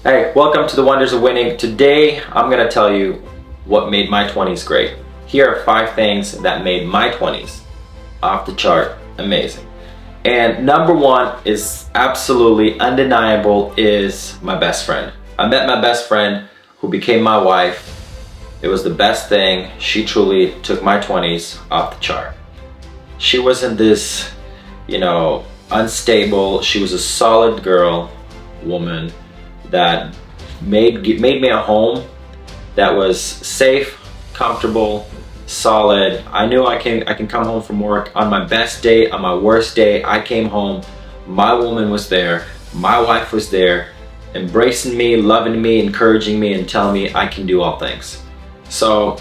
Hey, welcome to the Wonders of Winning. Today, I'm gonna tell you what made my 20s great. Here are 5 things that made my 20s off the chart amazing. And number 1 is absolutely undeniable, is my best friend. I met my best friend who became my wife. It was the best thing. She truly took my 20s off the chart. She wasn't this, unstable. She was a solid girl, woman, that made me a home that was safe, comfortable, solid. I knew I can come home from work on my best day, on my worst day. I came home, my woman was there, my wife was there, embracing me, loving me, encouraging me, and telling me I can do all things. So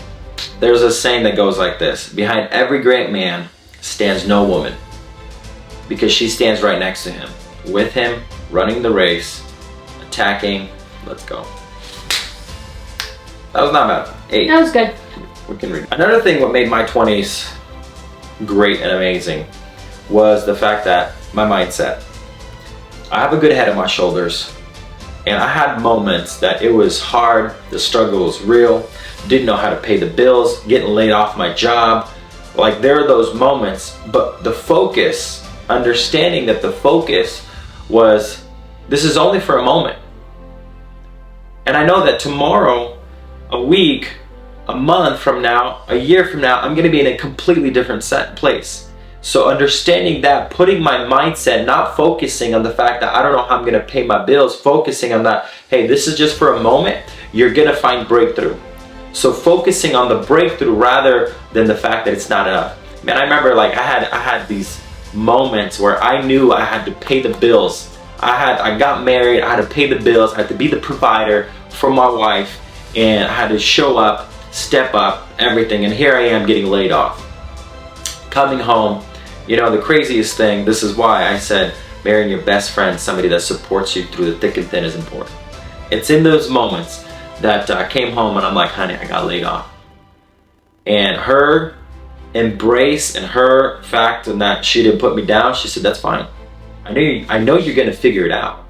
there's a saying that goes like this: behind every great man stands no woman, because she stands right next to him, with him, running the race, attacking. Let's go. That was not bad. 8. That was good. We can read. Another thing what made my 20s great and amazing was the fact that my mindset. I have a good head on my shoulders, and I had moments that it was hard, the struggle was real, didn't know how to pay the bills, getting laid off my job. Like, there are those moments, but the focus, understanding that the focus was, this is only for a moment. And I know that tomorrow, a week, a month from now, a year from now, I'm gonna be in a completely different place. So understanding that, putting my mindset, not focusing on the fact that I don't know how I'm gonna pay my bills, focusing on that, hey, this is just for a moment, you're gonna find breakthrough. So focusing on the breakthrough rather than the fact that it's not enough. Man, I remember I had these moments where I knew I had to pay the bills. I got married, I had to pay the bills, I had to be the provider for my wife, and I had to show up, step up, everything, and here I am getting laid off. Coming home, the craziest thing, this is why I said marrying your best friend, somebody that supports you through the thick and thin, is important. It's in those moments that I came home and I'm like, honey, I got laid off. And her embrace and her fact and that she didn't put me down, she said, that's fine. I know you're gonna figure it out.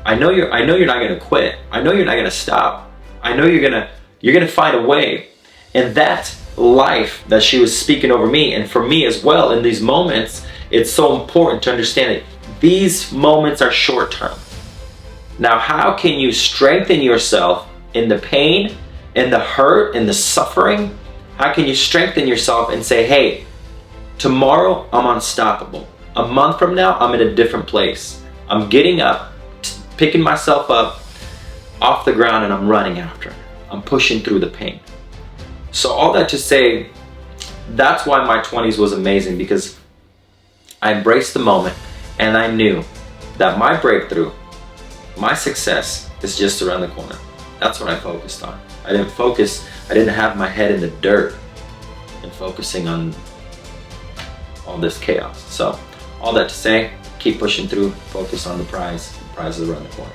I know you're not gonna quit. I know you're not gonna stop. I know you're gonna find a way. And that life that she was speaking over me, and for me as well, in these moments, it's so important to understand that these moments are short term. Now, how can you strengthen yourself in the pain, in the hurt, in the suffering? How can you strengthen yourself and say, hey, tomorrow I'm unstoppable. A month from now, I'm in a different place. I'm getting up, picking myself up off the ground, and I'm running after it. I'm pushing through the pain. So all that to say, that's why my 20s was amazing, because I embraced the moment and I knew that my breakthrough, my success is just around the corner. That's what I focused on. I didn't have my head in the dirt and focusing on all this chaos. So all that to say, keep pushing through, focus on the prize. The prize is around the corner.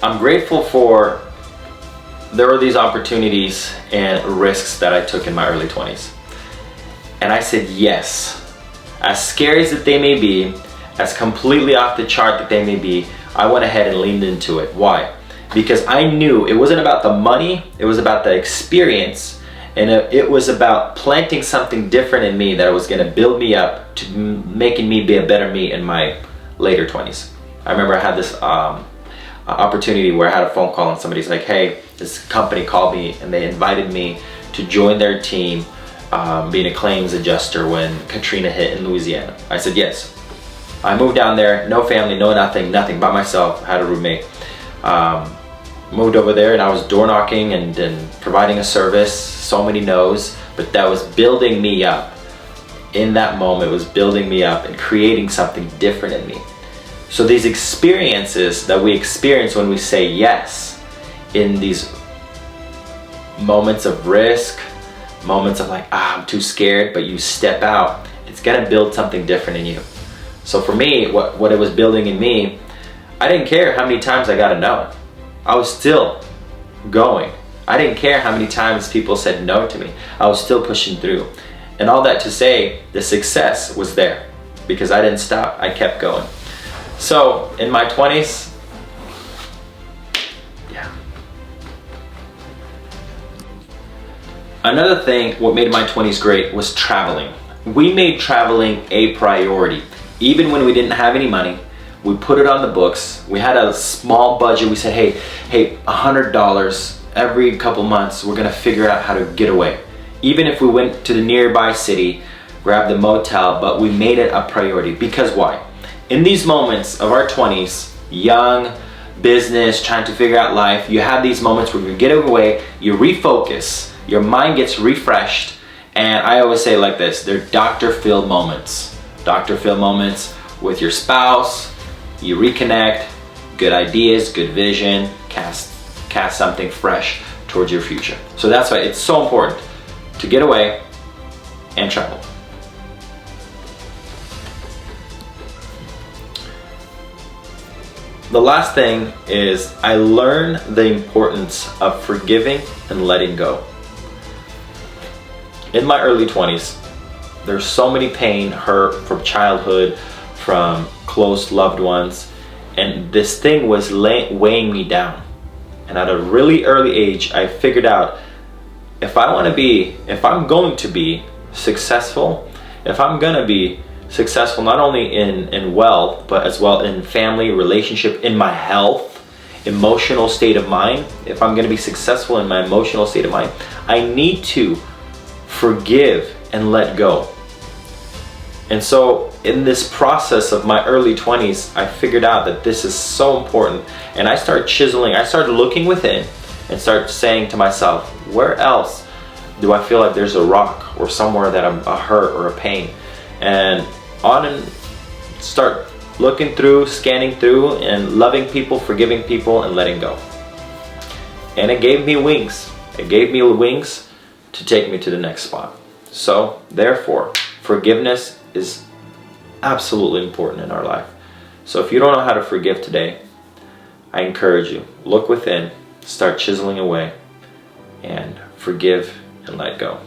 I'm grateful for, there were these opportunities and risks that I took in my early 20s. And I said yes. As scary as that they may be, as completely off the chart that they may be, I went ahead and leaned into it. Why? Because I knew it wasn't about the money, it was about the experience, and it was about planting something different in me that was gonna build me up to making me be a better me in my later 20s. I remember I had this opportunity where I had a phone call and somebody's like, hey, this company called me and they invited me to join their team, being a claims adjuster when Katrina hit in Louisiana. I said yes. I moved down there, no family, no nothing, by myself. I had a roommate. Moved over there and I was door knocking and providing a service, so many no's, but that was building me up. In that moment, it was building me up and creating something different in me. So these experiences that we experience when we say yes, in these moments of risk, moments of like, I'm too scared, but you step out, it's gonna build something different in you. So for me, what it was building in me, I didn't care how many times I got a no. I was still going. I didn't care how many times people said no to me. I was still pushing through. And all that to say, the success was there because I didn't stop, I kept going. So in my 20s, Another thing, what made my 20s great was traveling. We made traveling a priority. Even when we didn't have any money, we put it on the books. We had a small budget. We said, hey, $100 every couple months, we're gonna figure out how to get away. Even if we went to the nearby city, grabbed the motel, but we made it a priority. Because why? In these moments of our 20s, young, business, trying to figure out life, you have these moments where you get away, you refocus, your mind gets refreshed, and I always say like this, they're Dr. Phil moments. Dr. Phil moments with your spouse, you reconnect, good ideas, good vision, cast something fresh towards your future. So that's why it's so important to get away and travel. The last thing is I learned the importance of forgiving and letting go. In my early 20s, there's so many pain, hurt from childhood, from close loved ones, and this thing was weighing me down. And at a really early age, I figured out if I'm going to be successful, if I'm gonna be successful not only in wealth, but as well in family, relationship, in my health, emotional state of mind, if I'm gonna be successful in my emotional state of mind, I need to forgive and let go. And so in this process of my early 20s, I figured out that this is so important. And I started chiseling, I started looking within and started saying to myself, where else do I feel like there's a rock or somewhere that I'm a hurt or a pain? And start looking through, scanning through, and loving people, forgiving people, and letting go. And it gave me wings. It gave me wings to take me to the next spot. So therefore, forgiveness is absolutely important in our life. So if you don't know how to forgive today, I encourage you, look within, start chiseling away, and forgive and let go.